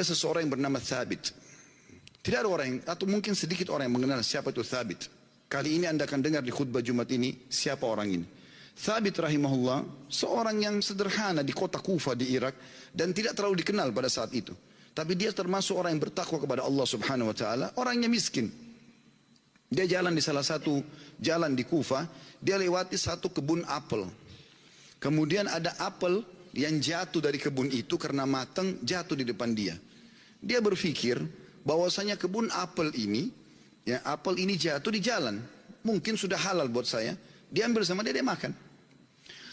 Ada seseorang yang bernama Thabit. Tidak ada orang yang, atau mungkin sedikit orang yang mengenal siapa itu Thabit. Kali ini Anda akan dengar di khutbah Jumat ini siapa orang ini. Thabit rahimahullah seorang yang sederhana di kota Kufa di Irak dan tidak terlalu dikenal pada saat itu. Tapi dia termasuk orang yang bertakwa kepada Allah Subhanahu wa taala, orangnya miskin. Dia jalan di salah satu jalan di Kufa, dia lewati satu kebun apel. Kemudian ada apel yang jatuh dari kebun itu karena matang jatuh di depan dia. Dia berpikir bahwasanya kebun apel ini, ya apel ini jatuh di jalan, mungkin sudah halal buat saya. Dia ambil sama dia makan.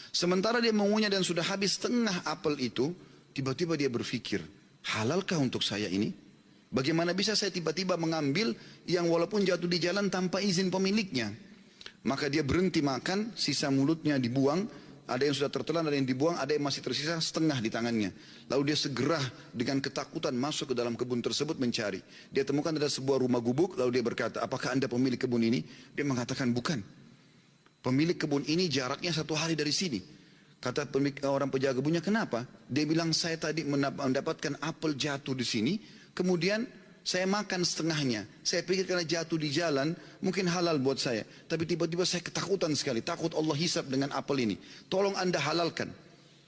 Sementara dia mengunyah dan sudah habis setengah apel itu, tiba-tiba dia berpikir, halalkah untuk saya ini? Bagaimana bisa saya tiba-tiba mengambil yang walaupun jatuh di jalan tanpa izin pemiliknya? Maka dia berhenti makan, sisa mulutnya dibuang. Ada yang sudah tertelan, ada yang dibuang, ada yang masih tersisa setengah di tangannya. Lalu dia segera dengan ketakutan masuk ke dalam kebun tersebut mencari. Dia temukan ada sebuah rumah gubuk, lalu dia berkata, apakah Anda pemilik kebun ini? Dia mengatakan, bukan. Pemilik kebun ini jaraknya 1 hari dari sini. Kata orang penjaga kebunnya, kenapa? Dia bilang, saya tadi mendapatkan apel jatuh di sini, kemudian saya makan setengahnya. Saya pikir karena jatuh di jalan, mungkin halal buat saya. Tapi tiba-tiba saya ketakutan sekali. Takut Allah hisab dengan apel ini. Tolong Anda halalkan.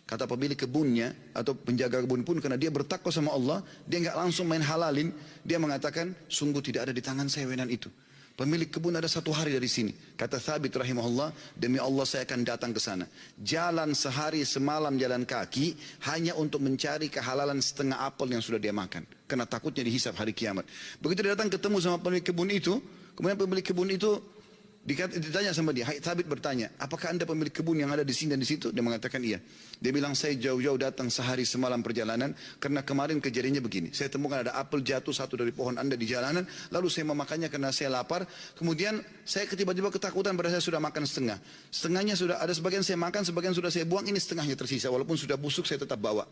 Kata pemilik kebunnya atau penjaga kebun pun karena dia bertakwa sama Allah, dia nggak langsung main halalin. Dia mengatakan, sungguh tidak ada di tangan saya wenan itu. Pemilik kebun ada 1 hari dari sini. Kata Thabit rahimahullah, demi Allah saya akan datang ke sana. Jalan sehari semalam jalan kaki hanya untuk mencari kehalalan setengah apel yang sudah dia makan. Karena takutnya dihisab hari kiamat. Begitu dia datang ketemu sama pemilik kebun itu, kemudian pemilik kebun itu ditanya sama dia, Thabit bertanya, apakah Anda pemilik kebun yang ada di sini dan di situ? Dia mengatakan iya. Dia bilang, saya jauh-jauh datang sehari semalam perjalanan karena kemarin kejadiannya begini. Saya temukan ada apel jatuh satu dari pohon Anda di jalanan, lalu saya memakannya karena saya lapar. Kemudian saya tiba-tiba ketakutan pada saya sudah makan setengah. Setengahnya sudah ada sebagian saya makan, sebagian sudah saya buang, ini setengahnya tersisa. Walaupun sudah busuk saya tetap bawa.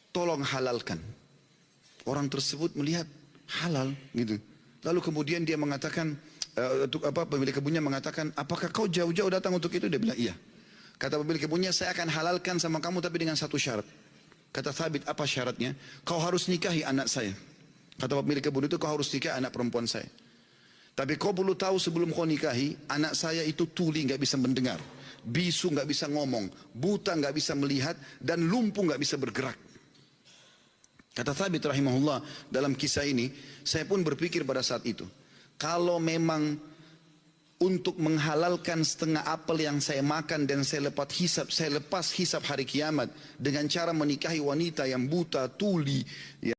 Tolong halalkan. Orang tersebut melihat halal gitu. Lalu kemudian dia mengatakan, pemilik kebunnya mengatakan, apakah kau jauh-jauh datang untuk itu? Dia bilang iya. Kata pemilik kebunnya, saya akan halalkan sama kamu tapi dengan satu syarat. Kata Thabit, apa syaratnya? Kau harus nikahi anak saya. Kata pemilik kebun itu, kau harus nikahi anak perempuan saya. Tapi kau perlu tahu sebelum kau nikahi, anak saya itu tuli, nggak bisa mendengar, bisu nggak bisa ngomong, buta nggak bisa melihat, dan lumpuh nggak bisa bergerak. Kata Thabit rahimahullah, dalam kisah ini, saya pun berpikir pada saat itu, kalau memang untuk menghalalkan setengah apel yang saya makan dan saya lepas hisab hari kiamat dengan cara menikahi wanita yang buta, tuli, ya,